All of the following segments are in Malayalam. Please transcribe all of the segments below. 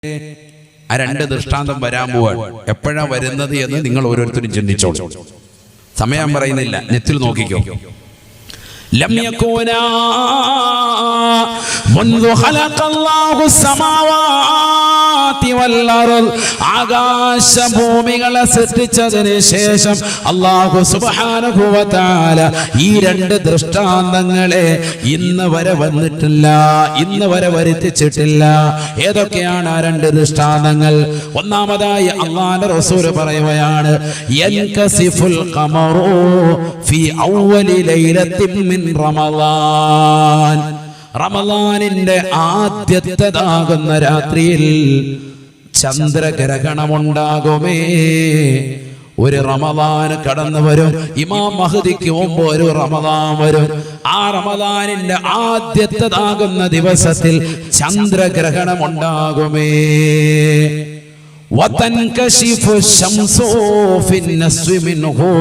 ആ രണ്ട് ദൃഷ്ടാന്തം വരാൻ പോവാണ്. എപ്പോഴാ വരുന്നത് എന്ന് നിങ്ങൾ ഓരോരുത്തരും ചിന്തിച്ചോളൂ. സമയം പറയുന്നില്ല, നെറ്റിൽ നോക്കിക്കോ. ലം യകൂനാ മുൻദു ഖലഖല്ലാഹു സമാവാതി വൽ അർദ്, ആകാശഭൂമികളെ സൃഷ്ടിച്ചതിന് ശേഷം അല്ലാഹു സുബ്ഹാനഹു വ തആല ഈ രണ്ട് ദൃഷ്ടാന്തങ്ങളെ ഇന്ന് വരെ വന്നിട്ടില്ല, ഇന്ന് വരെ വരുത്തിച്ചിട്ടില്ല. ഏതൊക്കെയാണ് ആ രണ്ട് ദൃഷ്ടാന്തങ്ങൾ? ഒന്നാമതായി അല്ലാഹുവിന്റെ റസൂൽ പറയുകയാണ്, യൻകസിഫുൽ ഖമറു ഫീ അവ്വലി ലൈലത്തിൻ മിൻ റമളാൻ. റമളാനിന്റെ ആദ്യത്തേതാകുന്ന രാത്രിയിൽ ചന്ദ്രഗ്രഹണമുണ്ടാകുമേ. ഒരു റമളാൻ കടന്നു വരും, ഇമാം മഹ്ദിക്ക് മുമ്പ് ഒരു റമളാൻ വരും. ആ റമളാനിന്റെ ആദ്യത്തേതാകുന്ന ദിവസത്തിൽ ചന്ദ്രഗ്രഹണമുണ്ടാകുമേ. വതൻകശിഫു ശംസു ഫിന്നസ്വി മിൻഹു,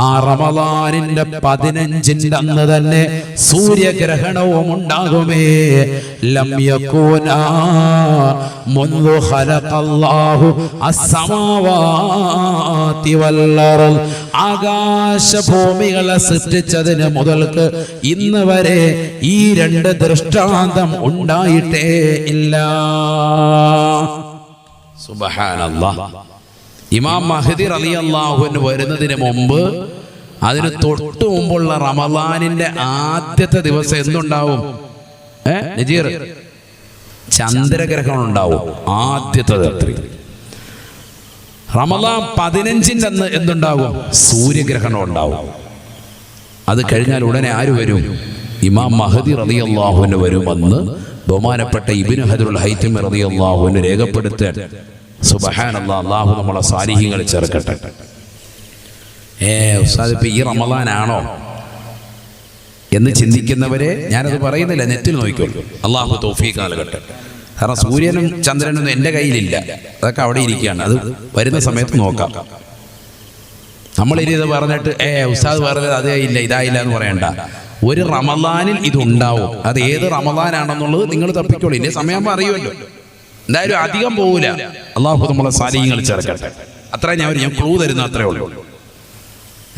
ആ റമളാനിന്റെ 15ന്റെ അന്ന് തന്നെ സൂര്യഗ്രഹണവും ഉണ്ടാകുമേ. ലം യകൂനാ മുൻദു ഖലഖല്ലാഹു അസ്സമാവാതി വൽ അർദ്, ആകാശഭൂമികളെ സൃഷ്ടിച്ചതിന് മുതൽക്ക് ഇന്ന് വരെ ഈ രണ്ട് ദൃഷ്ടാന്തം ഉണ്ടായിട്ടേ ഇല്ല. സുബ്ഹാനല്ലാഹ്. ഇമാം മഹ്ദി റളിയല്ലാഹു അൻഹു വരുന്നതിന് മുമ്പ്, അതിന് തൊട്ടു മുമ്പുള്ള റമളാനിന്റെ ആദ്യത്തെ ദിവസം എന്തുണ്ടാവും? നജീർ, ചന്ദ്രഗ്രഹണം ഉണ്ടാവും ആദ്യത്തെ രാത്രി. റമളാൻ 15ന്റെ അന്ന് എന്തുണ്ടാവും? സൂര്യഗ്രഹണം ഉണ്ടാവും. അത് കഴിഞ്ഞാൽ ഉടനെ ആര് വരും? ഇമാം മഹ്ദി റളിയല്ലാഹു അൻഹു വരുമെന്ന് ബഹുമാനപ്പെട്ട ഇബ്നു ഹജറുൽ ഹൈതമി റളിയല്ലാഹു അൻഹു രേഖപ്പെടുത്താൻ. സുബ്ഹാനല്ലാഹ്, അല്ലാഹു നമ്മളെ സാലിഹീങ്ങളിൽ ചേർക്കട്ടെ. ഉസ്താദ് ഇപ്പൊ ഈ റമളാനാണോ എന്ന് ചിന്തിക്കുന്നവരെ ഞാനത് പറയുന്നില്ല, നെറ്റിൽ നോക്കിക്കോളൂ. അല്ലാഹു തൗഫീഖ് നൽകട്ടെ. കാരണം സൂര്യനും ചന്ദ്രനൊന്നും എൻ്റെ കയ്യിലില്ല, അതൊക്കെ അവിടെ ഇരിക്കുകയാണ്. അത് വരുന്ന സമയത്ത് നോക്കാം. നമ്മളിനി ഇത് പറഞ്ഞിട്ട് ഉസ്താദ് പറഞ്ഞത് അതായില്ല ഇതായില്ല എന്ന് പറയണ്ട. ഒരു റമളാനിൽ ഇതുണ്ടാവും. അത് ഏത് റമളാനാണെന്നുള്ളത് നിങ്ങൾ തപ്പിക്കോളൂ. ഇനി സമയം അറിയുമല്ലോ. എന്തായാലും അധികം പോകൂല. അല്ലാഹു നമ്മളെ സാലിഹീങ്ങളിൽ ചേർക്കട്ടെ. അത്ര ഞാൻ ക്ലൂ തരുന്ന അത്രേ ഉള്ളൂ.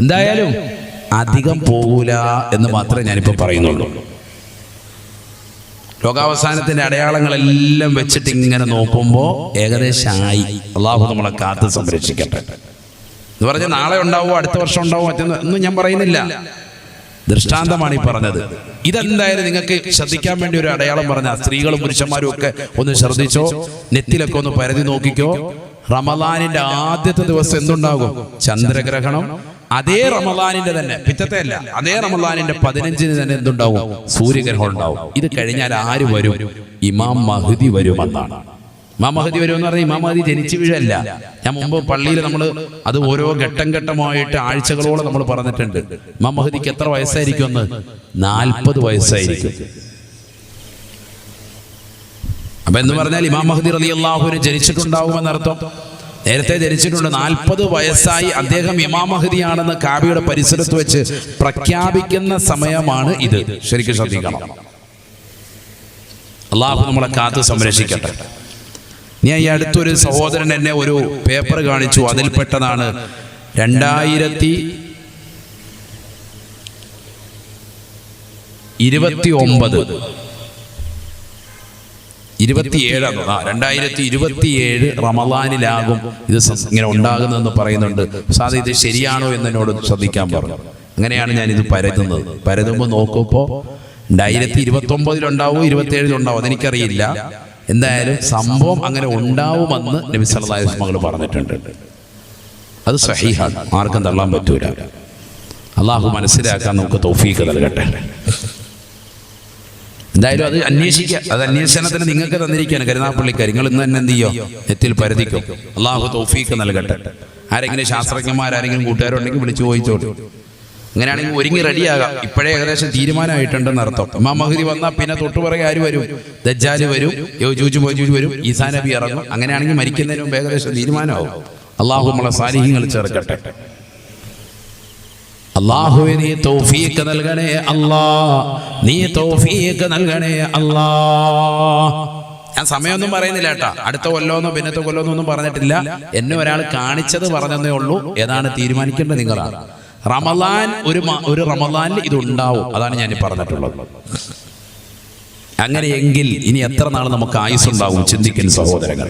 എന്തായാലും അധികം പോകൂല എന്ന് മാത്രമേ ഞാനിപ്പോൾ പറയുന്നുള്ളൂ. ലോകാവസാനത്തിന്റെ അടയാളങ്ങളെല്ലാം വെച്ചിട്ട് ഇങ്ങനെ നോക്കുമ്പോൾ ഏകദേശമായി. അല്ലാഹു നമ്മളെ കാത്ത് സംരക്ഷിക്കട്ടെ എന്ന് പറഞ്ഞ് നാളെ ഉണ്ടാവുമോ അടുത്ത വർഷം ഉണ്ടാവുമോ മറ്റൊന്നും ഞാൻ പറയുന്നില്ല. ദൃഷ്ടാന്തമാണ് ഈ പറഞ്ഞത്. ഇതെന്തായാലും നിങ്ങൾക്ക് ശ്രദ്ധിക്കാൻ വേണ്ടി ഒരു അടയാളം പറഞ്ഞ സ്ത്രീകളും പുരുഷന്മാരും ഒക്കെ ഒന്ന് ശ്രദ്ധിച്ചോ, നെറ്റിലൊക്കെ ഒന്ന് പരതി നോക്കിക്കോ. റമളാനിന്റെ ആദ്യത്തെ ദിവസം എന്തുണ്ടാകും? ചന്ദ്രഗ്രഹണം. അതേ റമളാനിന്റെ തന്നെ, പിറ്റത്തെ അല്ല, അതേ റമളാനിന്റെ 15ന് തന്നെ എന്തുണ്ടാവും? സൂര്യഗ്രഹണം ഉണ്ടാവും. ഇത് കഴിഞ്ഞാൽ ആര് വരും? ഇമാം മഹ്ദി വരുമെന്നാണ്. ഇമാം മഹ്ദി വരുമെന്ന് പറഞ്ഞാൽ ഇമാം മഹ്ദി ജനിച്ചു വീഴല്ല. ഞാൻ മുമ്പ് പള്ളിയിൽ നമ്മൾ അത് ഓരോ ഘട്ടം ഘട്ടമായിട്ട് ആഴ്ചകളോളം നമ്മൾ പറഞ്ഞിട്ടുണ്ട്. ഇമാം മഹ്ദിക്ക് എത്ര വയസ്സായിരിക്കും എന്ന്? 40 വയസ്സായിരിക്കും. അപ്പൊ എന്ന് പറഞ്ഞാൽ ഇമാം മഹ്ദി റളിയല്ലാഹു അൻഹു ജനിച്ചിട്ടുണ്ടാവുമെന്നർത്ഥം. നേരത്തെ ജനിച്ചിട്ടുണ്ട്. 40 വയസ്സായി അദ്ദേഹം ഇമാം മഹ്ദിയാണെന്ന് കാബയുടെ പരിസരത്ത് വെച്ച് പ്രഖ്യാപിക്കുന്ന സമയമാണ് ഇത്. ശരിക്കും ശ്രദ്ധിക്കണം. അല്ലാഹു നമ്മളെ കാത്ത് സംരക്ഷിക്കട്ടെ. ഞാൻ ഈ അടുത്തൊരു സഹോദരൻ എന്നെ ഒരു പേപ്പർ കാണിച്ചു. അതിൽപ്പെട്ടതാണ് 2027 റമളാനിലാകും ഇത് ഇങ്ങനെ ഉണ്ടാകുന്നതെന്ന് പറയുന്നുണ്ട്. സാധാരണ ഇത് ശരിയാണോ എന്നോട് ശ്രദ്ധിക്കാൻ പറഞ്ഞു. അങ്ങനെയാണ് ഞാനിത് പരതുമ്പോൾ നോക്കുമ്പോൾ 2029 ഉണ്ടാവും, 27 ഉണ്ടാവും, അതെനിക്കറിയില്ല. എന്തായാലും സംഭവം അങ്ങനെ ഉണ്ടാവുമെന്ന് നബി സല്ലല്ലാഹു അലൈഹി വസല്ലം പറഞ്ഞിട്ടുണ്ട്. അത് സഹീഹാണ്, ആർക്കും തള്ളാൻ പറ്റൂല. അള്ളാഹു മനസ്സിലാക്കാൻ നമുക്ക് തൗഫീഖ് നൽകട്ടെ. എന്തായാലും അത് അന്വേഷിക്കുക. അത് അന്വേഷണത്തിന് നിങ്ങൾക്ക് തന്നിരിക്കുകയാണ് കരുനാഗപ്പള്ളിക്കാർ. നിങ്ങൾ ഇന്ന് തന്നെ എന്ത് ചെയ്യോ? നെറ്റിൽ പരതിക്കും. അള്ളാഹു തൗഫീഖ് നൽകട്ടെ. ആരെങ്കിലും ശാസ്ത്രജ്ഞന്മാരെങ്കിലും കൂട്ടുകാരുണ്ടെങ്കിൽ വിളിച്ചു ചോദിച്ചോളൂ. അങ്ങനെയാണെങ്കിൽ ഒരുങ്ങി റെഡിയാകാം. ഇപ്പോഴേ ഏകദേശം തീരുമാനമായിട്ടുണ്ടെന്ന് അർത്ഥം. ഇമാം മഹ്ദി വന്നാൽ പിന്നെ തൊട്ടുപുറകെ ആര് വരും? ദജ്ജാൽ വരും, യജൂജ് മജൂജ് വരും, ഈസാ നബി ഇറങ്ങും. അങ്ങനെയാണെങ്കിൽ മരിക്കുന്നതിന് മുമ്പ് ഏകദേശം തീരുമാനമാവും. അല്ലാഹു നമ്മളെ സാലിഹീങ്ങളിൽ ചേർക്കട്ടെ. അല്ലാഹുവേ നീ തൗഫീഖ് നൽകണേ അല്ലാ, നീ തൗഫീഖ് നൽകണേ അല്ലാ. ഞാൻ സമയമൊന്നും പറയുന്നില്ല കേട്ടാ, അടുത്ത കൊല്ലമൊന്നോ പിന്നത്തെ കൊല്ലമൊന്നും ഒന്നും പറഞ്ഞിട്ടില്ല. എന്നെ ഒരാൾ കാണിച്ചത് പറഞ്ഞതേ ഉള്ളൂ. ഏതാണ് തീരുമാനിക്കേണ്ടത് നിങ്ങളാണ്. റമളാൻ ഒരു റമളാനിൽ ഇതുണ്ടാവും, അതാണ് ഞാൻ പറഞ്ഞിട്ടുള്ളത്. അങ്ങനെയെങ്കിൽ ഇനി എത്ര നാൾ നമുക്ക് ആയുസ്സുണ്ടാവും ചിന്തിക്കുന്ന സഹോദരങ്ങൾ.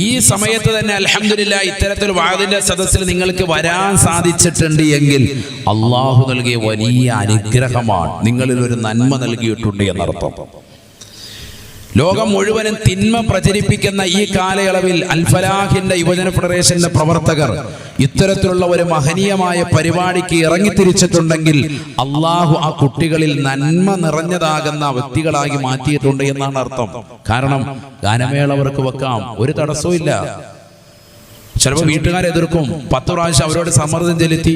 ഈ സമയത്ത് തന്നെ അൽഹംദുലില്ലാഹ് ഇത്തരത്തിൽ വാദിന്റെ സദസ്സിൽ നിങ്ങൾക്ക് വരാൻ സാധിച്ചിട്ടുണ്ട് എങ്കിൽ അള്ളാഹു നൽകിയ വലിയ അനുഗ്രഹമാണ്, നിങ്ങളിൽ ഒരു നന്മ നൽകിയിട്ടുണ്ട് എന്നർത്ഥം. ലോകം മുഴുവനും തിന്മ പ്രചരിപ്പിക്കുന്ന ഈ കാലയളവിൽ അൽ ഫലാഹിന്റെ യുവജന ഫെഡറേഷന്റെ പ്രവർത്തകർ ഇത്തരത്തിലുള്ള ഒരു മഹനീയമായ പരിപാടിക്ക് ഇറങ്ങിത്തിരിച്ചിട്ടുണ്ടെങ്കിൽ അള്ളാഹു ആ കുട്ടികളിൽ നന്മ നിറഞ്ഞതാകുന്ന വ്യക്തികളായി മാറ്റിയിട്ടുണ്ട് എന്നാണ് അർത്ഥം. കാരണം ഗാനമേള അവർക്ക് വെക്കാം, ഒരു തടസ്സവും ഇല്ല. ചിലപ്പോൾ വീട്ടുകാരെ എതിർക്കും, 10 പ്രാവശ്യം അവരോട് സമ്മർദ്ദം ചെലുത്തി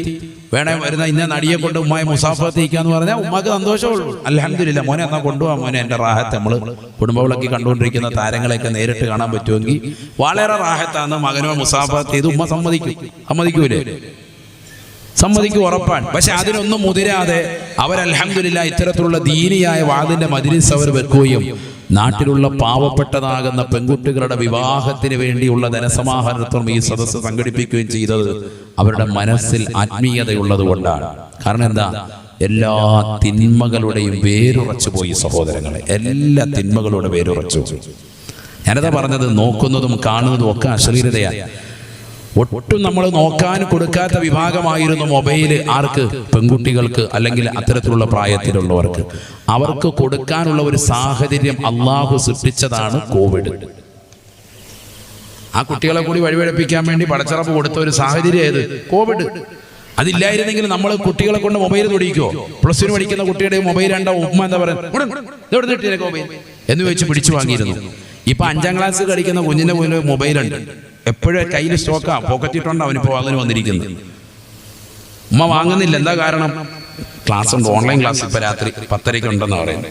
വേണേ വരുന്ന ഇന്ന നടിയെ കൊണ്ട് ഉമ്മായി മുസാഫത്തേക്കാന്ന് പറഞ്ഞാൽ ഉമ്മാക്ക് സന്തോഷമുള്ളൂ. അൽഹംദുലില്ലാ മോനെ എന്നാ കൊണ്ടുപോകാം മോനെ, എൻ്റെ റാഹത്ത്. നമ്മൾ കുടുംബവിളക്കി കണ്ടുകൊണ്ടിരിക്കുന്ന താരങ്ങളെയൊക്കെ നേരിട്ട് കാണാൻ പറ്റുമെങ്കിൽ വളരെ റാഹത്താന്ന് മകനോ മുസാഫത്ത് ചെയ്ത് ഉമ്മ സമ്മതിക്കൂലേ? സമ്മതിക്കും, ഉറപ്പാണ്. പക്ഷെ അതിനൊന്നും മുതിരാതെ അവർ അൽഹംദുലില്ലാ ഇത്തരത്തിലുള്ള ദീനിയായ വാദിന്റെ മജ്‌ലിസ് അവർ വെക്കുകയും നാട്ടിലുള്ള പാവപ്പെട്ടതാകുന്ന പെൺകുട്ടികളുടെ വിവാഹത്തിന് വേണ്ടിയുള്ള ധനസമാഹരണത്വം ഈ സദസ്സ് സംഘടിപ്പിക്കുകയും ചെയ്തത് അവരുടെ മനസ്സിൽ ആത്മീയതയുള്ളത് കൊണ്ടാണ്. കാരണം എന്താ? എല്ലാ തിന്മകളുടെയും വേരുറച്ചു പോയി സഹോദരങ്ങളെ, എല്ലാ തിന്മകളുടെ വേരുറച്ചു. ഞാനതാ പറഞ്ഞത്, നോക്കുന്നതും കാണുന്നതും ഒക്കെ അശ്ലീലതയാണ്. ഒട്ടും നമ്മൾ നോക്കാൻ കൊടുക്കാത്ത വിഭാഗമായിരുന്നു മൊബൈൽ. ആർക്ക്? പെൺകുട്ടികൾക്ക്, അല്ലെങ്കിൽ അത്തരത്തിലുള്ള പ്രായത്തിലുള്ളവർക്ക്. അവർക്ക് കൊടുക്കാനുള്ള ഒരു സാഹചര്യം അള്ളാഹു സൃഷ്ടിച്ചതാണ് കോവിഡ്. ആ കുട്ടികളെ കൂടി വഴിപഴപ്പിക്കാൻ വേണ്ടി പടച്ചറപ്പ് കൊടുത്ത ഒരു സാഹചര്യം ഏത്? കോവിഡ്. അതില്ലായിരുന്നെങ്കിൽ നമ്മൾ കുട്ടികളെ കൊണ്ട് മൊബൈൽ തൊടിക്കോ? +2 പഠിക്കുന്ന കുട്ടിയുടെ മൊബൈൽ ഉണ്ടോ? ഉമ്മ എന്താ പറയുന്നത്, മൊബൈൽ എന്ന് വെച്ച് പിടിച്ചു വാങ്ങിയിരുന്നു. ഇപ്പൊ 5ാം ക്ലാസ് പഠിക്കുന്ന കുഞ്ഞിന്റെ മുന്നിൽ മൊബൈലുണ്ട്, എപ്പോഴും കയ്യിൽ സ്റ്റോക്കാ, പോക്കറ്റിട്ടുണ്ടോ അവനിപ്പോ അങ്ങനെ വന്നിരിക്കുന്നത്. ഉമ്മ വാങ്ങുന്നില്ല. എന്താ കാരണം? ക്ലാസ് ഉണ്ട്, ഓൺലൈൻ ക്ലാസ് ഇപ്പൊ രാത്രി 10:30 ഉണ്ടെന്ന് പറയുന്നത്.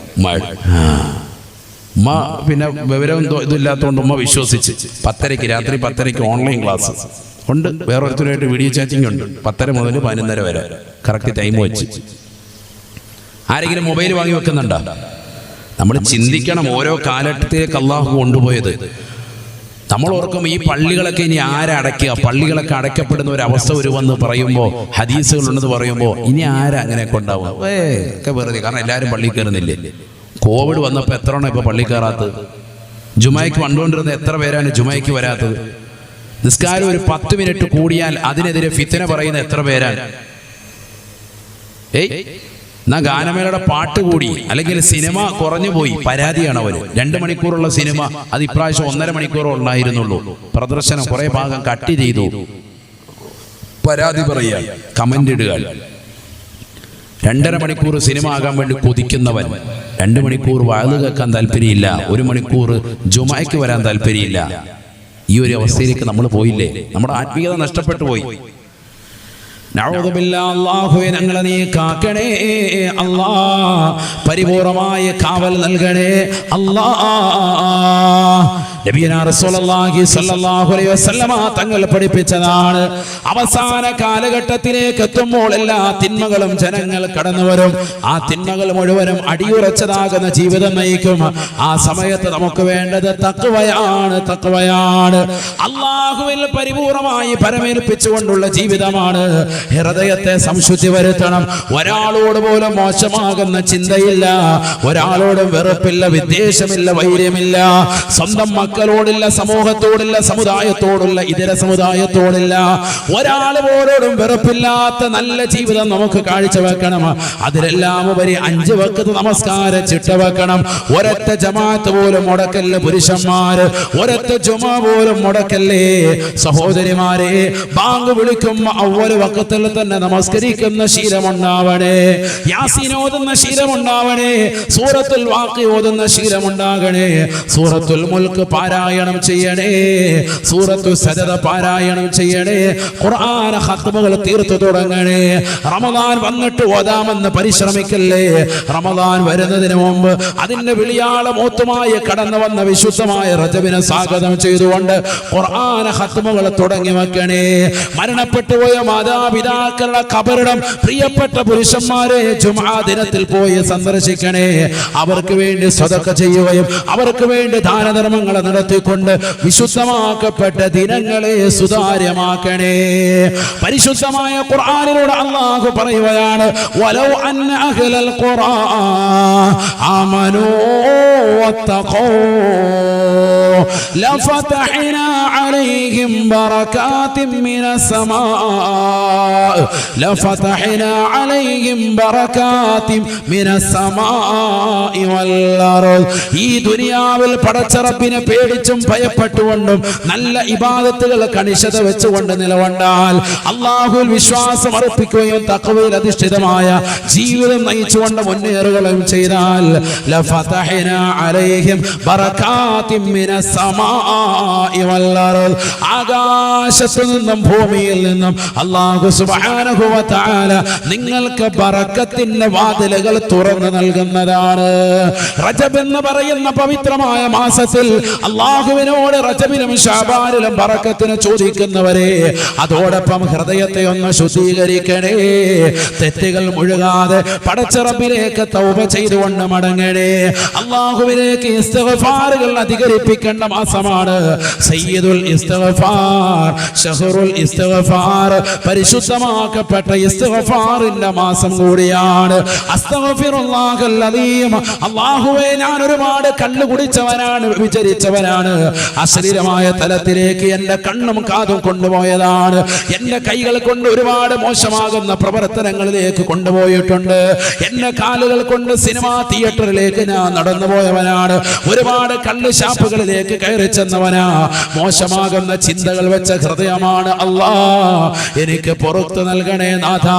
ഉമ്മ പിന്നെ വിവരം ഇതില്ലാത്തതുകൊണ്ട് ഉമ്മ വിശ്വസിച്ച് 10:30 രാത്രി 10:30 ഓൺലൈൻ ക്ലാസ് ഉണ്ട്. വേറൊരുത്തരുമായിട്ട് വീഡിയോ ചാറ്റിംഗ് ഉണ്ട് 10:30 മുതൽ 11:30 വരെ കറക്റ്റ് ടൈം വെച്ച്. ആരെങ്കിലും മൊബൈൽ വാങ്ങി വെക്കുന്നുണ്ടോ? നമ്മൾ ചിന്തിക്കണം, ഓരോ കാലത്തേക്ക് അള്ളാഹു കൊണ്ടുപോയത്. നമ്മൾ ഓർക്കും ഈ പള്ളികളൊക്കെ ഇനി ആരടയ്ക്കുക, പള്ളികളൊക്കെ അടയ്ക്കപ്പെടുന്ന ഒരു അവസ്ഥ വരുമെന്ന് പറയുമ്പോൾ, ഹദീസുകളുണ്ടെന്ന് പറയുമ്പോൾ ഇനി ആരാ അങ്ങനെ കൊണ്ടാവുക? ഒക്കെ വെറുതെ. കാരണം എല്ലാവരും പള്ളിയിൽ കയറുന്നില്ലേ? കോവിഡ് വന്നപ്പോൾ എത്രയാണോ ഇപ്പൊ പള്ളി കയറാത്തത്? ജുമായ്ക്ക് വന്നുകൊണ്ടിരുന്ന എത്ര പേരാണ് ജുമായ്ക്ക് വരാത്തത്? നിസ്കാരം ഒരു 10 മിനിറ്റ് കൂടിയാൽ അതിനെതിരെ ഫിത്ന പറയുന്ന എത്ര പേരാണ്? എന്നാ ഗാനമേളയുടെ പാട്ട് കൂടി, അല്ലെങ്കിൽ സിനിമ കുറഞ്ഞു പോയി, പരാതിയാണ് അവര്. 2 മണിക്കൂറുള്ള സിനിമ അത് ഇപ്രാവശ്യം 1.5 മണിക്കൂറോ ഉണ്ടായിരുന്നുള്ളൂ. പ്രദർശനം കുറെ ഭാഗം കട്ട് ചെയ്തു, പരാതി പറയുക, കമന്റ് ഇടുക. 2.5 മണിക്കൂർ സിനിമ ആകാൻ വേണ്ടി കൊതിക്കുന്നവൻ 2 മണിക്കൂർ വഅദ് കേൾക്കാൻ താല്പര്യമില്ല, 1 മണിക്കൂർ ജുമായ്ക്ക് വരാൻ താല്പര്യമില്ല. ഈ ഒരു അവസ്ഥയിലേക്ക് നമ്മൾ പോയില്ലേ? നമ്മുടെ ആത്മീയത നഷ്ടപ്പെട്ടു പോയി. അല്ലാഹുവേ ഞങ്ങളെ നീ കാക്കണേ അല്ലാ, പരിപൂർണമായ കാവൽ നൽകണേ അല്ലാ. നബിയനാ റസൂലുള്ളാഹി സ്വല്ലല്ലാഹു അലൈഹി വസല്ലമ തങ്ങൾ പഠിപ്പിച്ചതാണ്, അവസാന കാലഘട്ടത്തിലേക്ക് എത്തുമ്പോൾ എല്ലാ തിന്മകളും ജനങ്ങൾ കടന്നു വരും. ആ തിന്മകൾ മുഴുവനും അടിയുറച്ചതാകുന്ന ജീവിതം നയിക്കും. ആ സമയത്ത് നമുക്ക് വേണ്ടത് തഖ്വയാണ്, തഖ്വയാണ്. അല്ലാഹുവിൽ പരിപൂർണമായി പരമേൽപ്പിച്ചുകൊണ്ടുള്ള ജീവിതമാണ്. ഹൃദയത്തെ സംശുദ്ധി വരുത്തണം. ഒരാളോട് പോലും മോശമാകുന്ന ചിന്തയില്ല, ഒരാളോടും വെറുപ്പില്ല, വിദ്വേഷമില്ല, വൈര്യമില്ല. സ്വന്തം മക്കളോടില്ല, സമൂഹത്തോടില്ല, സമുദായത്തോടുള്ള ഇതര സമുദായത്തോടില്ല, ഒരാൾ പോലോടും വെറുപ്പില്ലാത്ത നല്ല ജീവിതം നമുക്ക് കാഴ്ചവെക്കണം. അതിലെല്ലാം ഉപരി 5 വഖ്ത് നമസ്കാരം ചിട്ടവെക്കണം. ഒരൊറ്റ ജമാഅത്ത് പോലും മുടക്കല്ല പുരുഷന്മാര്, ഒരൊറ്റ ജുമാ പോലും മുടക്കല്ലേ സഹോദരിമാരെ. ബാങ്ക് വിളിക്കുമ്പോ അവ്വൽ വഖ്തിൽ തന്നെ നമസ്കരിക്കുന്ന ശീലമുണ്ടാവണേ, യാസീൻ ഓതുന്ന ശീലമുണ്ടാവണേ, സൂറത്തുൽ വാഖി ഓതുന്ന ശീലമുണ്ടാകണേ, സൂറത്തുൽ മുൽക്ക് പാരായണം ചെയ്യണേ, സൂറത്തു സജദ പാരായണം ചെയ്യണേ, ഖുർആൻ ഖത്മുകൾ തീർത്തു തുടങ്ങണേ. റമദാൻ വന്നിട്ട് ഓതാമെന്ന് പരിശ്രമിക്കല്ലേ. റമദാൻ വരുന്നതിന് മുമ്പ് അതിന്റെ വിളിയാളം ഓത്തുമായി കടന്നു വന്ന വിശുദ്ധമായ റജബിനെ സ്വാഗതം ചെയ്തുകൊണ്ട് ഖുർആൻ ഖത്മുകൾ തുടങ്ങി വെക്കണേ. മരണപ്പെട്ടു പോയ മാതാപിതാക്കളുടെ ഖബറിടം പ്രിയപ്പെട്ട പുരുഷന്മാരെ ജുമുഅ ദിനത്തിൽ പോയി സന്ദർശിക്കണേ. അവർക്ക് വേണ്ടി സദഖ ചെയ്യുകയും അവർക്ക് വേണ്ടി ദാനധർമ്മങ്ങൾ നടത്തിക്കൊണ്ട് വിശുദ്ധമാക്കപ്പെട്ട ദിനങ്ങളെ സുതാര്യമാക്കണേ. പരിശുദ്ധമായ ഖുർആനിലൂടെ അല്ലാഹു പറയുകയാണ്, വലൗ അന്ന അഹ്ലൽ ഖുർആൻ ആമനൂ വത്തഖൂ ലഫതഹ്നാ അലൈഹിം ബറകാതിൻ മിനസ് സമാ ലഫതഹ്നാ അലൈഹിം ബറകാതിൻ മിനസ് സമാഇ വൽ അർദ്. ഈ ദുനിയാവിൽ പടച്ച റബ്ബിനെ പേടിച്ചും ഭയപ്പെട്ടുകൊണ്ടും നല്ല ഇബാദത്തുകൾ കണിശത വെച്ചുകൊണ്ട് നിലകൊണ്ടാൽ, അല്ലാഹുവിൽ വിശ്വാസം അർപ്പിക്കുകയും തഖ്വയിൽ അധിഷ്ഠിതമായ ജീവിതം നയിച്ചുകൊണ്ട് മുന്നേറുകയും ചെയ്താൽ ലഫതഹ്നാ അലൈഹിം ബറകാതിൻ മിനസ് സമാഇ വൽ അർദ്. ആകാശത്തു നിന്നും ഭൂമിയിൽ നിന്നും അല്ലാഹു സുബ്ഹാനഹു വ തആല നിങ്ങൾക്ക് ബറക്കത്തിന്റെ വാതിലുകൾ തുറന്നു നൽകുന്നതാണ്. റജബ് എന്ന് പറയുന്ന പവിത്രമായ മാസത്തിൽ അല്ലാഹുവിനോട് റജബിലും ശഅബാനിലും ബറക്കത്തിന് ചോദിക്കുന്നവരെ, അതോടൊപ്പം ഹൃദയത്തെ ഒന്ന് ശുദ്ധീകരിക്കണേ. തെറ്റുകൾ മുഴുകാതെ പടച്ച റബ്ബിലേക്ക് തൗബ ചെയ്തുകൊണ്ട് മടങ്ങണേ. അല്ലാഹുവിലേക്ക് ഇസ്തിഗ്ഫാറുകൾ അധികരിപ്പിക്കേണ്ട മാസമാണ് സയ്യിദുൽ ഇസ്തിഗ്ഫാർ, ശഹ്റുൽ ഇസ്തിഗ്ഫാർ. പരിശുദ്ധമാക്കപ്പെട്ട ഇസ്തിഗ്ഫാറിന്റെ മാസം കൂടിയാണ്. അസ്തഗ്ഫിറുല്ലാഹൽ അദീം. അല്ലാഹുവേ, ഞാൻ ഒരുപാട് കള്ളു കുടിച്ചവനാണ്, വിചരിച്ചവനാണ്. അശ്ലീലമായ തലത്തിലേക്ക് എന്റെ കണ്ണും കാതും കൊണ്ടുപോയതാണ്. എന്റെ കൈകൾ കൊണ്ട് ഒരുപാട് മോശമാകുന്ന പ്രവർത്തനങ്ങളിലേക്ക് കൊണ്ടുപോയിട്ടുണ്ട്. എന്റെ കാലുകൾ കൊണ്ട് സിനിമാ തിയേറ്ററിലേക്ക് ഞാൻ നടന്നുപോയവനാണ്. ഒരുപാട് കള്ള് ഷാപ്പുകളിലേക്ക് കയറി ചെന്നവനാ. മോശമാകുന്ന ചിന്തകൾ വെച്ച ഹൃദയമാണ്. അല്ലാ, എനിക്ക് പുറത്തു നൽകണേ നാഥാ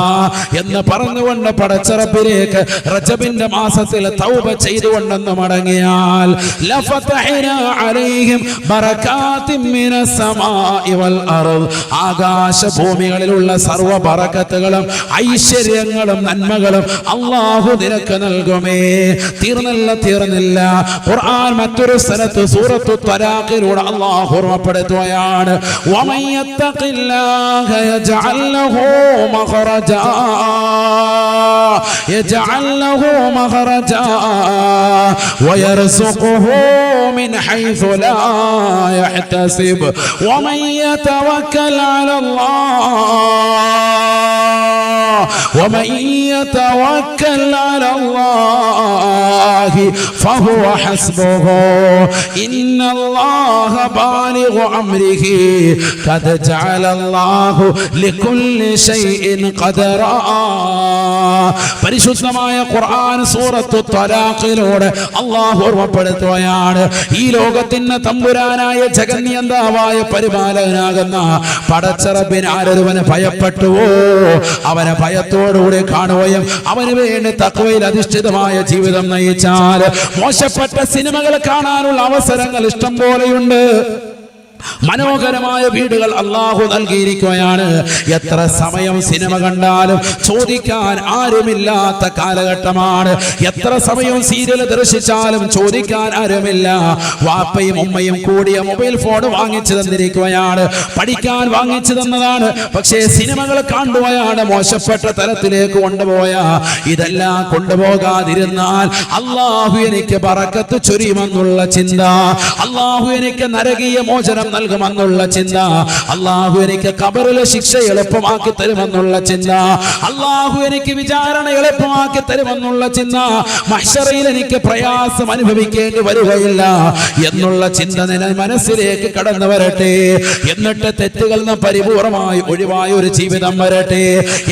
എന്ന് പറഞ്ഞുകൊണ്ട് പടച്ച റബ്ബിലേക്ക് റജബിന്റെ മാസത്തിൽ തൗബ ചെയ്തുകൊണ്ടെന്ന് മടങ്ങിയാൽ ലഫതഹ്നാ അലൈഹിം ബറകാതിൻ മിനസ് സമാഇ വൽ അർദ്. ആകാശ ഭൂമികളിലുള്ള സർവ്വ ബറക്കത്തുകളും ഐശ്വര്യങ്ങളും നന്മകളും അല്ലാഹു നിനക്ക് നൽകുമേ. തീർന്നില്ല. ഖുർആൻ മറ്റൊരു സ്ഥലത്ത് സൂറത്തു ത്വലാഖിലൂടെ അല്ലാഹു ഓർമ്മപ്പെടുത്തുകയാണ്, വമൻ യത്തഖില്ലാഹ യജ്അൽ ലഹു മഖറജാ യജ്അൽ ലഹു മഖറജാ വയർസുഖുഹു മിൻ ഹൈസു ലാ യഹ്തസിബ് വമൻ യതവക്കൽ അലല്ലാഹ് ومن يتوكل على الله فهو حسبه إن الله بالغ أمره قد جعل الله لكل شيء قدرا. പരിശുദ്ധമായ ഖുർആൻ സൂറത്തു ത്വലാഖിലൂടെ അല്ലാഹു ഓർമ്മപ്പെടുത്തുകയാണ്, ഈ ലോകത്തിന് തമ്പുരാനായ ജഗന്നിയന്താവായ പരിപാലകനാകുന്ന പടച്ച റബ്ബിനെ ആരൊരുവന് ഭയപ്പെട്ടുവോ അവനെ ഭയത്തോടുകൂടി കാണുകയും അവന് വേണ്ടി തഖ്വയിൽ അധിഷ്ഠിതമായ ജീവിതം നയിച്ചാൽ മോശപ്പെട്ട സിനിമകൾ കാണാനുള്ള അവസരങ്ങൾ ഇഷ്ടം പോലെയുണ്ട്. മനോഹരമായ വീടുകൾ അല്ലാഹു നൽകിയിരിക്കുകയാണ്. എത്ര സമയം സിനിമ കണ്ടാലും ചോദിക്കാൻ ആരുമില്ലാത്ത കാലഘട്ടമാണ്. എത്ര സമയം സീരിയൽ ദർശിച്ചാലും ചോദിക്കാൻ ആരുമില്ല. വാപ്പയും ഉമ്മയും കൂടിയ മൊബൈൽ ഫോൺ വാങ്ങിച്ചു തന്നിരിക്കുകയാണ്, പഠിക്കാൻ വാങ്ങിച്ചു തന്നതാണ്. പക്ഷേ സിനിമകൾ കാണുകയാണ്, മോശപ്പെട്ട തലത്തിലേക്ക് കൊണ്ടുപോയ. ഇതെല്ലാം കൊണ്ടുപോകാതിരുന്നാൽ അല്ലാഹു എനിക്ക് ബറക്കത്ത് ചൊരിയുമെന്നുള്ള ചിന്ത, അല്ലാഹു എനിക്ക് നരകീയ മോചനം നൽകുമെന്നുള്ള ചിന്ത, അല്ലാഹു എനിക്ക് ഖബറിലെ ശിക്ഷ എളുപ്പമാക്കി തരുമെന്നുള്ള ചിന്ത, അല്ലാഹു എനിക്ക് വിചാരണ എളുപ്പമാക്കി തരുമെന്നുള്ള ചിന്ത, മഹ്ശറയിൽ എനിക്ക് പ്രയാസം അനുഭവിക്കേണ്ടി വരികയില്ല എന്നുള്ള ചിന്ത മനസ്സിലേക്ക് കടന്നു വരട്ടെ. എന്നിട്ട് തെറ്റുകളിൽ നിന്ന് പരിപൂർണമായി ഒഴിവായ ഒരു ജീവിതം വരട്ടെ.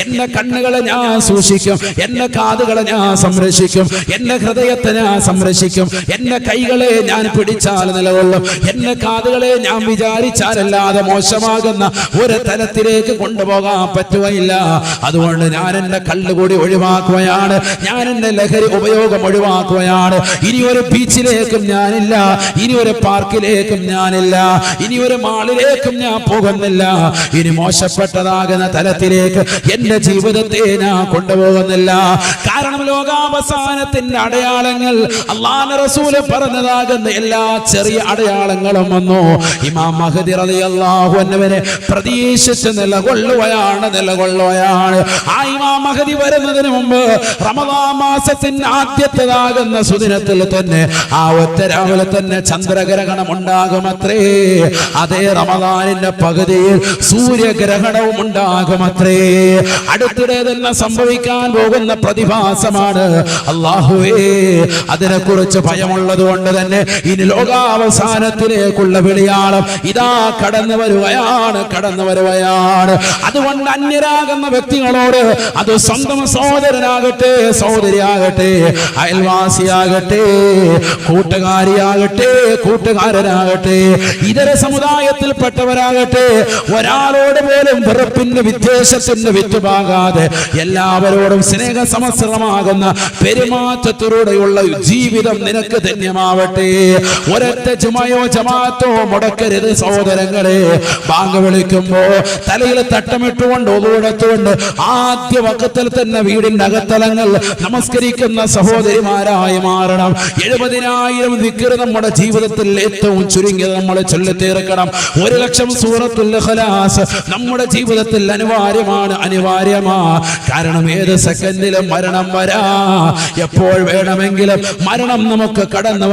എന്റെ കണ്ണുകളെ ഞാൻ സൂക്ഷിക്കും, എന്റെ കാതുകളെ ഞാൻ സംരക്ഷിക്കും, എന്റെ ഹൃദയത്തെ ഞാൻ സംരക്ഷിക്കും, എന്റെ കൈകളെ ഞാൻ പിടിച്ചാൽ നിലകൊള്ളും, എന്റെ കാതുകളെ ഞാൻ വിചാരിച്ചാലല്ലാതെ മോശമാകുന്ന ഒരു തലത്തിലേക്ക് കൊണ്ടുപോകാൻ പറ്റുകയില്ല. അതുകൊണ്ട് ഞാൻ എന്റെ കള്ളുകൂടി ഒഴിവാക്കുകയാണ്, ഞാൻ എന്റെ ലഹരി ഉപയോഗം ഒഴിവാക്കുകയാണ്. ഇനി ഒരു ബീച്ചിലേക്കും ഞാനില്ല, ഇനി ഒരു പാർക്കിലേക്കും ഞാനില്ല, ഇനി ഒരു മാളിലേക്കും ഞാൻ പോകുന്നില്ല. ഇനി മോശപ്പെട്ടതാകുന്ന തലത്തിലേക്ക് എന്റെ ജീവിതത്തെ ഞാൻ കൊണ്ടുപോകുന്നില്ല. കാരണം ലോകാവസാനത്തിന്റെ അടയാളങ്ങൾ അല്ലാഹുവിന്റെ റസൂൽ പറഞ്ഞതാകുന്ന എല്ലാ ചെറിയ അടയാളങ്ങളും വന്നു. ഇമാം മഹ്ദി റളിയല്ലാഹു അൻഹുവിനെ പ്രതീക്ഷിച്ച് നിലകൊള്ളുകയാണ്. ആ ഇമാം മഹ്ദി വരുന്നതിന് മുമ്പ് റമദാൻ മാസത്തിന്റെ ആദ്യത്തേതാകുന്ന സുദിനത്തിൽ തന്നെ ആ ഒറ്റ രാവിലെ തന്നെ ചന്ദ്രഗ്രഹണം ഉണ്ടാകുമത്രേ. അതേ റമദാനിന്റെ പകുതിയിൽ സൂര്യഗ്രഹണവും ഉണ്ടാകുമത്രേ. അടുത്തിടെ തന്നെ സംഭവിക്കാൻ പോകുന്ന പ്രതിഭാസമാണ്. അല്ലാഹുവേ, അതിനെക്കുറിച്ച് ഭയമുള്ളത് കൊണ്ട് തന്നെ ഇനി ലോകാവസാനത്തിലേക്കുള്ള വിളിയാളം ഇതാ കടന്നു വരുകയാണ്. അതുകൊണ്ട് അന്യരാകുന്ന വ്യക്തികളോട്, അത് സ്വന്തം സഹോദരനാകട്ടെ, സഹോദരിയാകട്ടെ, അയൽവാസിയാകട്ടെ, കൂട്ടുകാരിയാകട്ടെ, കൂട്ടുകാരനാകട്ടെ, ഇതര സമുദായത്തിൽപ്പെട്ടവരാകട്ടെ, ഒരാളോട് പോലും വെറുപ്പിന്റെ വിദ്വേഷത്തിന്റെ വിത്തുപാകാതെ എല്ലാവരോടും സ്നേഹസമസ്രമാകുന്ന പെരുമാറ്റത്തിലൂടെയുള്ള ജീവിതം നിനക്ക് ധന്യമാവട്ടെ. ഒരൊറ്റ ജുമയോ ജമാഅത്തോ മുടക്കരുത് സഹോദരങ്ങളെ. ബാങ്ക് വിളിക്കുമ്പോ തലയിൽ തട്ടമിട്ടുകൊണ്ട് ഒതുകൊടുത്തുകൊണ്ട് ആദ്യ വക്കത്തിൽ തന്നെ വീടിന്റെ അകത്തലങ്ങൾ നമസ്കരിക്കുന്ന സഹോദരിമാരായി മാറണം. 70,000 ദിക്ർ നമ്മുടെ ജീവിതത്തിൽ ഏറ്റവും ചുരുങ്ങിയത് നമ്മൾ ചൊല്ലിത്തീർക്കണം. 1,00,000 സൂറത്തുൽ ഇഖ്ലാസ് നമ്മുടെ ജീവിതത്തിൽ അനിവാര്യമാണ്. കാരണം ഏത് സെക്കൻഡിലും മരണം വരാ, എപ്പോൾ വേണമെങ്കിലും മരണം നമുക്ക് കടന്നു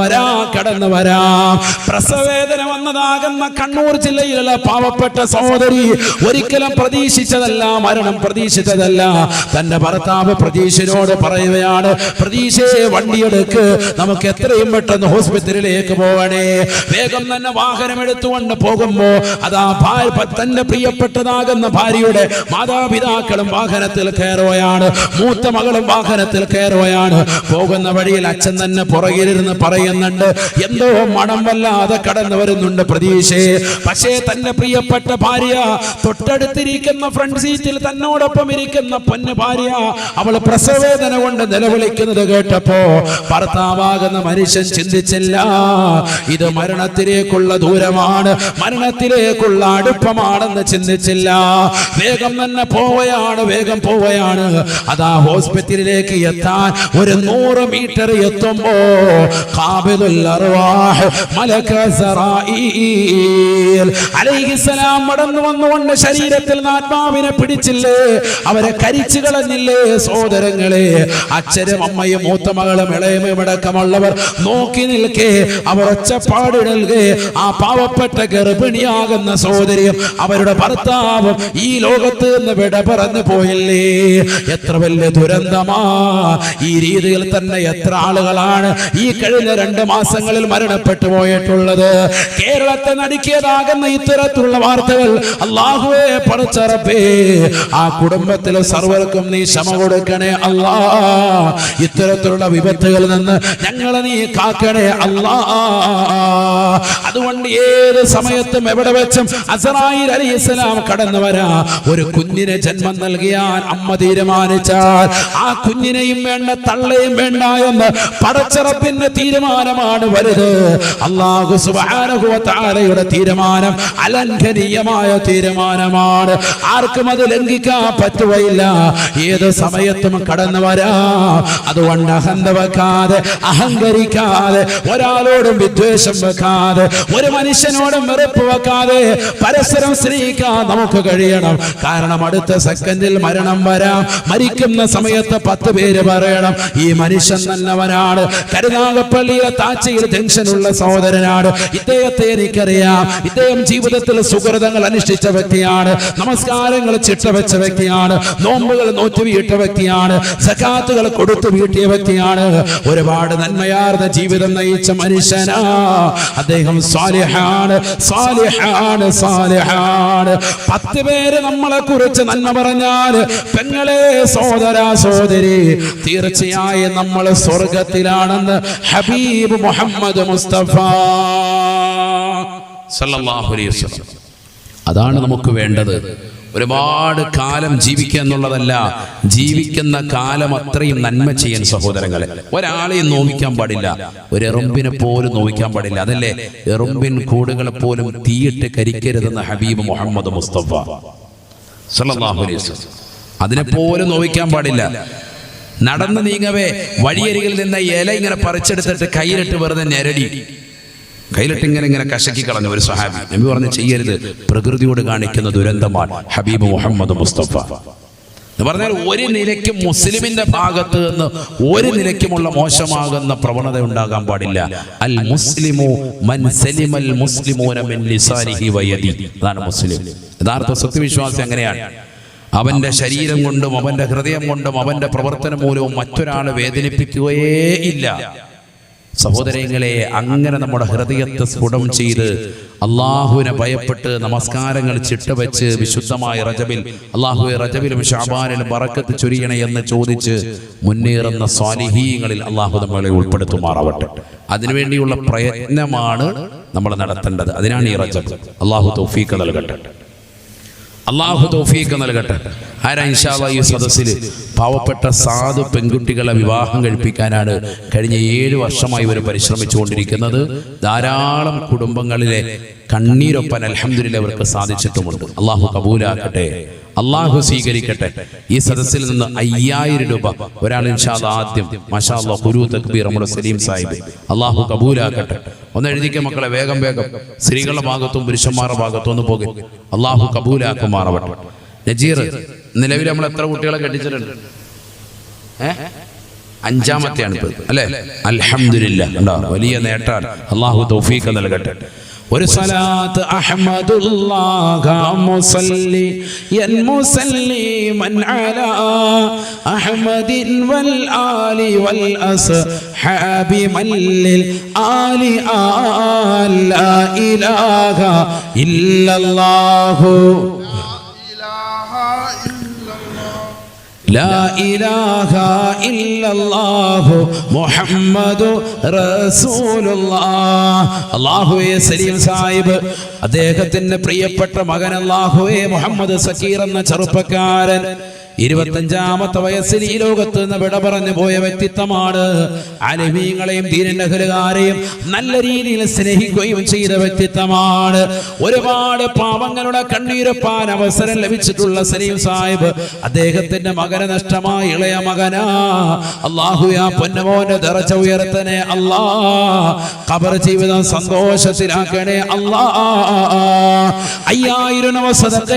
വരാം. പ്രസവവേദന വന്നതാകുന്ന കണ്ണൂർ ജില്ലയിലുള്ള പാവപ്പെട്ട സഹോദരി ഒരിക്കലും പ്രതീക്ഷിച്ചതല്ല, മരണം പ്രതീക്ഷിച്ചതല്ല. തന്റെ ഭർത്താവ് പ്രതീക്ഷയോട് പറയുകയാണ്, പ്രതീക്ഷയെ വണ്ടിയെടുക്ക്, നമുക്ക് എത്രയും പെട്ടെന്ന് ഹോസ്പിറ്റലിലേക്ക് പോകണേ. വേഗം തന്നെ വാഹനം എടുത്തുകൊണ്ട് പോകുമ്പോ അതാ തന്റെ പ്രിയപ്പെട്ടതാകുന്ന ഭാര്യയുടെ മാതാപിതാക്കളും വാഹനത്തിൽ കയറുകയാണ്, മൂത്ത മകളും വാഹനത്തിൽ കയറുകയാണ്. പോകുന്ന വഴിയിൽ അച്ഛൻ തന്നെ പുറകിലിരുന്ന് പറയുന്നുണ്ട്, എന്തോ മണം വല്ലാതെ കടന്നു വരുന്നുണ്ട് പ്രതീക്ഷയെ. പക്ഷേ തന്റെ പ്രിയപ്പെട്ട ഭാര്യ തൊട്ടടുത്തിരിക്കുന്ന ഫ്രണ്ട് സീറ്റിൽ തന്നോടൊപ്പം ഇരിക്കുന്ന പൊന്നു ഭാര്യ അവൾ പ്രസവവേദന കൊണ്ട് നിലവിളിക്കുന്നത് കേട്ടപ്പോ ഭർത്താവാകുന്ന മനുഷ്യൻ ചിന്തിച്ചില്ല, ഇത് മരണത്തിലേക്കുള്ള ദൂരമാണ്, മരണത്തിലേക്കുള്ള അടുപ്പമാണെന്ന് ചിന്തിച്ചില്ല. വേഗം തന്നെ പോവുകയാണ്. അതാ ഹോസ്പിറ്റലിലേക്ക് എത്താൻ ഒരു 100 മീറ്റർ എത്തുമ്പോ ഖാബിദുൽ അർവാഹ് മലക സറായീൽ അലൈഹിസ്സലാം മടങ്ങി വന്നുകൊണ്ട് ശരീരത്തിൽ ആത്മാവിനെ പിടിച്ചില്ലേ, അവരെ കരിച്ചു കളഞ്ഞില്ലേ സഹോദരങ്ങളെ. അച്ഛനും അമ്മയും മൂത്ത മകളും ഇളയമയും അടക്കമുള്ളവർ നോക്കി നിൽക്കെ, അവർ ഒച്ചപ്പാടിടൽകെ ആ പാവപ്പെട്ട ഗർഭിണിയാകുന്ന സഹോദരിയും അവരുടെ ഭർത്താവും ഈ ലോകത്ത് നിന്ന് വിട പറഞ്ഞു പോയില്ലേ. എത്ര വലിയ ദുരന്തമാ. ഈ രീതിയിൽ തന്നെ എത്ര ആളുകളാണ് ഈ കഴിഞ്ഞ 2 മാസങ്ങളിൽ മരണപ്പെട്ടു പോയിട്ടുള്ളത്. കേരളത്തെ നടുക്കിയതാകുന്ന ഇത്തരത്തിലുള്ള വാർത്തകൾ അല്ലാഹുവേ പടച്ച റബ്ബേ, ആ കുടുംബത്തിലെ സർവർക്കും നീ ക്ഷമ കൊടുക്കണേ അല്ലാ. ഇത്തരത്തിലുള്ള വിപത്തുകളിൽ നിന്ന് ഞങ്ങളെ നീ കാക്കണേ അല്ലാ. അതുകൊണ്ട് ഏത് സമയത്തും എവിടെ വെച്ചും അസ്റായീൽ അലൈഹിസ്സലാം കടന്നു വരാ. ഒരു കുഞ്ഞിനെ ജന്മം നൽകിയാൽ അമ്മ തീരുമാനിച്ചാൽ ആ കുഞ്ഞിനെയും വേണ്ട തള്ളയും വേണ്ട എന്ന് പടച്ച റബ്ബിന്റെ തീരുമാനമാണ് വലുത്. അല്ലാഹു സുബ്ഹാനഹു വ തആലയുടെ തീരുമാനം അലംഘനീയമായ തീരുമാനമാണ്. ആർക്കും അത് ലംഘിക്കാൻ പറ്റുകയില്ല. ഏത് സമയത്തും കടന്നു വരാം. അതുകൊണ്ട് അഹന്ത വെക്കാതെ, അഹങ്കരിക്കാതെ, ഒരാളോടും വിദ്വേഷം വെക്കാതെ, ഒരു മനുഷ്യനോടും വെറുപ്പ് വെക്കാതെ പരസ്പരം സ്നേഹിക്കാൻ നമുക്ക് കഴിയണം. കാരണം അടുത്ത സെക്കൻഡിൽ മരണം വരാം. മരിക്കുന്ന സമയത്ത് 10 പേര് പറയണം, ഈ മനുഷ്യൻ നല്ലവനാണ്, കരുനാഗപ്പള്ളിയിലെ താച്ചയിൽ ജംഗ്ഷനുള്ള സഹോദരനാണ്, ഇദ്ദേഹത്തെ എനിക്കറിയാം, ഇദ്ദേഹം ജീവിതത്തിൽ സുഹൃതങ്ങൾ അനുഷ്ഠിച്ച വ്യക്തിയാണ്, നമസ്കാരങ്ങൾ ചിട്ടവെച്ച വ്യക്തിയാണ്, നോമ്പുകൾ നോറ്റുവീട്ട വ്യക്തിയാണ്, സകാത്തുകൾ കൊടുത്തു വീട്ടിയ വ്യക്തിയാണ്, ഒരുപാട് നന്മയാർന്ന ജീവിതം നയിച്ച മനുഷ്യനാ. അദ്ദേഹം സാലിഹാണ്, സാലിഹാണ്, സാലിഹാണ്. 10 പേര് നമ്മളെ കുറിച്ച് നന്മ പറഞ്ഞാൽ, പെങ്ങളെ, സഹോദരാ, സഹോദരി, തീർച്ചയായും നമ്മൾ സ്വർഗത്തിലാണെന്ന് ഹബീബ് മുഹമ്മദ് മുസ്തഫ സല്ലല്ലാഹു അലൈഹി വസല്ലം. അതാണ് നമുക്ക് വേണ്ടത്. ഒരുപാട് കാലം ജീവിക്കുക എന്നുള്ളതല്ല, ജീവിക്കുന്ന കാലം അത്രയും നന്മ ചെയ്യാൻ സഹോദരങ്ങളെ. ഒരാളെയും നോവിക്കാൻ പാടില്ല, ഒരു എറുമ്പിനെ പോലും നോവിക്കാൻ പാടില്ല. അതല്ലേ എറുമ്പിൻ കൂടുകളെ പോലും തീയിട്ട് കരിക്കരുതെന്ന് ഹബീബ് മുഹമ്മദ് മുസ്തഫ സല്ലല്ലാഹു അലൈഹി വസല്ലം. അതിനെപ്പോലും നോവിക്കാൻ പാടില്ല. നടന്നു നീങ്ങവേ വഴിയരികിൽ നിന്ന് ഇല ഇങ്ങനെ പറിച്ചെടുത്തിട്ട് കയ്യിലിട്ട് വെറുതെ ഞെരടി, കയ്യിലിട്ട് ഇങ്ങനെ കശക്കി കളഞ്ഞ ഒരു സഹാബി. നബി പറഞ്ഞു ചെയ്യരുത്, പ്രകൃതിയോട് കാണിക്കുന്ന ദുരന്തമാണ് ഹബീബ് മുഹമ്മദ് മുസ്തഫ എന്ന് പറഞ്ഞാൽ ഒരു നിലയ്ക്കും മുസ്ലിമിന്റെ ഭാഗത്ത് നിന്ന് ഒരു നിലയ്ക്കുമുള്ള മോശമാകുന്ന പ്രവണത ഉണ്ടാകാൻ പാടില്ല. അൽ മുസ്ലിമു മൻ സലിമൽ മുസ്ലിമൂന മിൻ ലിസാനിഹി വയദി. അതാണ് മുസ്ലിം. യഥാർത്ഥ സത്യവിശ്വാസി അങ്ങനെയാണ്. അവന്റെ ശരീരം കൊണ്ടും അവന്റെ ഹൃദയം കൊണ്ടും അവന്റെ പ്രവർത്തനം മൂലവും മറ്റൊരാളെ വേദനിപ്പിക്കുകയേ ഇല്ല. സഹോദരങ്ങളെ, അങ്ങനെ നമ്മുടെ ഹൃദയത്തെ സ്ഫുടം ചെയ്ത് അള്ളാഹുവിനെ ഭയപ്പെട്ട് നമസ്കാരങ്ങൾ ചിട്ടവെച്ച് വിശുദ്ധമായ റജബിൽ അള്ളാഹുവെ റജബിലും ശഅബാനിലും ബറക്കത്ത് ചൊരിയണേ എന്ന് ചോദിച്ച് മുന്നേറുന്ന സ്വാലിഹീങ്ങളിൽ അള്ളാഹു നമ്മളെ ഉൾപ്പെടുത്തുമാറാവട്ടെ. അതിനുവേണ്ടിയുള്ള പ്രയത്നമാണ് നമ്മൾ നടത്തേണ്ടത്. അതിനാണ് ഈ റജബ്. അള്ളാഹു തൗഫീഖ് നൽകട്ടെ, അള്ളാഹു തൗഫീഖ് നൽകട്ടെ. ആരാ ഇൻഷാ അല്ലാഹ് ഈ സദസ്സിൽ പാവപ്പെട്ട സാധു പെൺകുട്ടികളെ വിവാഹം കഴിപ്പിക്കാനാണ് കഴിഞ്ഞ 7 വർഷമായി ഇവർ പരിശ്രമിച്ചുകൊണ്ടിരിക്കുന്നത്. ധാരാളം കുടുംബങ്ങളിലെ കണ്ണീരൊപ്പൻ അൽഹംദുലില്ലാഹ് അവർക്ക് സാധിച്ചിട്ടുമുണ്ട്. അള്ളാഹു കബൂലാക്കട്ടെ, അള്ളാഹു സ്വീകരിക്കട്ടെ. ഈ സദസ്സിൽ നിന്ന് 5000 രൂപ ഒരാൾ ഇൻഷാ അല്ലാഹ് ആദ്യം മാഷാ അല്ലാഹ് ഖുറൂ തക്ബീർ നമ്മുടെ സലീം സാഹിബ് അള്ളാഹു കബൂലാക്കട്ടെ. ഒന്ന് എഴുതിക്ക മക്കളെ, വേഗം വേഗം. സ്ത്രീകളുടെ ഭാഗത്തും പുരുഷന്മാരുടെ ഭാഗത്തും ഒന്ന് പോകും. അള്ളാഹു കബൂലാക്കുമാറാവട്ടെ. നജീർ, നിലവിൽ നമ്മൾ എത്ര കുട്ടികളെ കെട്ടിച്ചിട്ടുണ്ട്? 5ാമത്തെയാണ് ഇപ്പൊ അല്ലേ? അൽഹംദുലില്ലാഹ്. വലിയ നേട്ടാണ്. അള്ളാഹു തൗഫീഖ് നൽകട്ടെ. ഒരു സലാത്ത് അഹ്മദുല്ലാഹ മുസല്ലി യൻ മുസല്ലിമൻ അലാ അഹ്മദിൻ വൽ ആലി വൽ അസ്ഹാബി മല്ലിൽ ആലി ലാ ഇലാഹ ഇല്ലല്ലാഹു ലാ ഇലാഹ ഇല്ലല്ലാഹു മുഹമ്മദു റസൂലുള്ളാഹ്. അല്ലാഹുവേ സലീം സാഹിബ് അദ്ദേഹത്തിന്റെ പ്രിയപ്പെട്ട മകൻ അല്ലാഹുവേ മുഹമ്മദ് സക്കീർ എന്ന ചെറുപ്പക്കാരൻ 25ാമത്തെ വയസ്സിൽ ഈ ലോകത്ത് നിന്ന് വിട പറഞ്ഞു പോയ വ്യക്തിത്വമാണ്. അലിമീങ്ങളെയും ദീനിന്റെ അഹ്ലുകാരെയും നല്ല രീതിയിൽ സ്നേഹിക്കുകയും ചെയ്ത വ്യക്തിത്വമാണ്. ഒരുപാട് പാവങ്ങളുടെ കണ്ണീരൊപ്പാൻ അവസരം ലഭിച്ചിട്ടുള്ള സലീം സാഹിബ് അദ്ദേഹത്തിന്റെ മകനെ നഷ്ടമായി ഇളയ മകനാ. അല്ലാഹു ആ പൊന്നുമോന്റെ ദറജ ഉയർത്തണേ അല്ലാ, ഖബർ ജീവിതം സന്തോഷത്തിലാക്കണേ അല്ലാ. 5000 സദഖ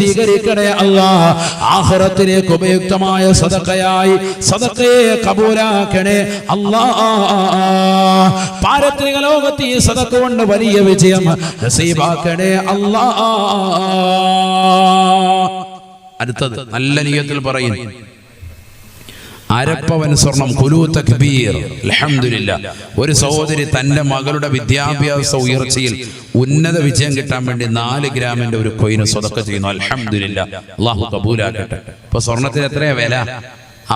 സ്വീകരിക്കണേ അല്ലാ. ആഖിറത്ത് ത്തിലേക്ക് ഉപയുക്തമായ സദഖയായി സദഖയെ കബൂലാക്കണേ അല്ലാഹ്. പാരത്രിക ലോകത്ത് ഈ സദഖ കൊണ്ട് വലിയ വിജയം നസീബാക്കണേ അല്ലാഹ്. അടുത്തത് നല്ല നിയ്യത്തിൽ പറയും, അരപ്പവൻ സ്വർണം ഖുലൂ തക്ബീർ. അൽഹംദുലില്ലാഹ്. ഒരു സഹോദരി തന്റെ മകളുടെ വിദ്യാഭ്യാസ ഉയർച്ചയിൽ ഉന്നത വിജയം കിട്ടാൻ വേണ്ടി 4 ഗ്രാമിന്റെ ഒരു കൊയിന് സ്വതക്ക ചെയ്യുന്നു. അൽഹംദുലില്ലാഹ്. അല്ലാഹു കബൂലാക്കട്ടെ. ഇപ്പൊ സ്വർണത്തിന് എത്രയാ വില?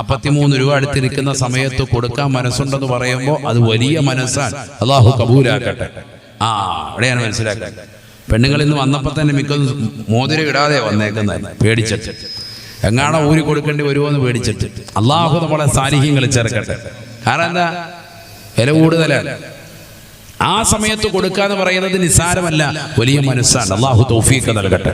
53 രൂപ അടുത്തിരിക്കുന്ന സമയത്ത് കൊടുക്കാൻ മനസ്സുണ്ടെന്ന് പറയുമ്പോൾ അത് വലിയ മനസ്സാണ്. അല്ലാഹു കബൂലാക്കട്ടെ. അവിടെയാണ് മനസ്സിലാക്കാൻ. പെണ്ണുങ്ങൾ ഇന്ന് വന്നപ്പോൾ തന്നെ മിക്കതും മോതിരം ഇടാതെ വന്നേക്കുന്നത്, പേടിച്ചിട്ട് എങ്ങാണോ ഊരി കൊടുക്കേണ്ടി വരുമോ എന്ന് പേടിച്ചിട്ട്. അള്ളാഹു നമ്മളെ സാലിഹ്യങ്ങൾ ചേർക്കട്ടെ. കാരണം എന്താ? വില കൂടുതലാണ്. ആ സമയത്ത് കൊടുക്കാന്ന് പറയുന്നത് നിസ്സാരമല്ല, വലിയ മനസ്സാണ്. അള്ളാഹു തൗഫീഖ് നൽകട്ടെ.